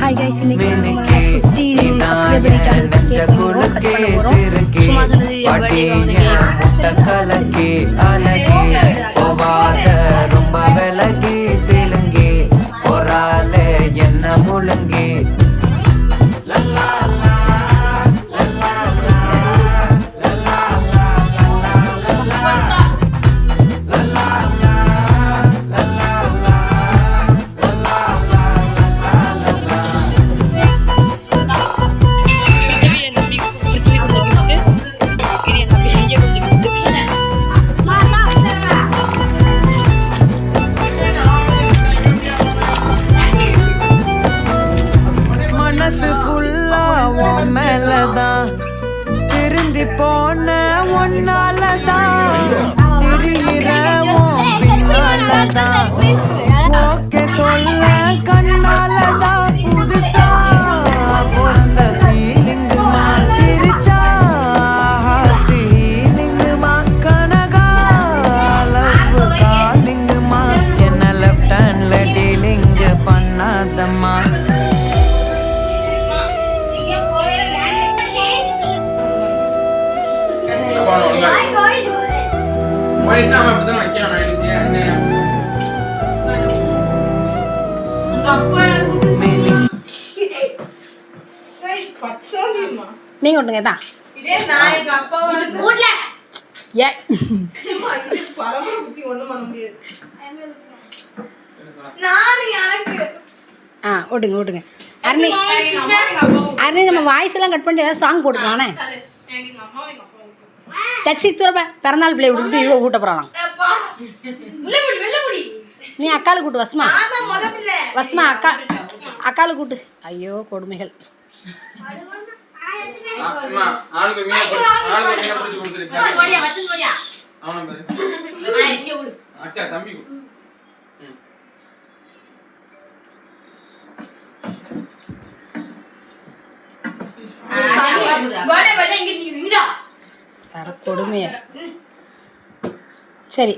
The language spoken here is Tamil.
ஹாய் கைஸ், இன்னைக்கு நம்ம சுற்றி சப்ஸ்கிரைபர் சேனல் கேட்க போகிறோம், கட் பண்ண போகிறோம். சும்மா சொன்னது கலக்கி அழகி போவாத ரொம்ப விலகி சிலுங்கி போறால என்ன முழுங்கி மேலதான் திருந்தி போன ஒன்னாலதான் திரியிறவும் பின்னாலதான் ஓகே சொல்ல கண்ணாலதான் புதுசா பிறந்த ஃபீலிங்குமா சிரிச்சா ஃபீலிங்குமா கனகா லவ் காலிங்குமா என்ன லெஃப்ட் ஹேண்ட்ல டீலிங் பண்ணாதம்மா. நீங்க ஒட்டுங்க தான் ஓட்டுங்க ஓட்டுங்க. அருணி அருணி நம்ம வாய்ஸ் எல்லாம் கட் பண்ணிட்டு ஏதாவது சாங் போட்டுக்கலானே. தச்சி துறப்ப பிறநாள் பிள்ளை விட்டுக்கிட்டு இவ்வளோ கூட்ட போகிறான். நீ அக்காளு கூட்டு வசமா வசமா அக்காளு கூட்டு. ஐயோ கொடுமைகள். கொடுமையா சரி.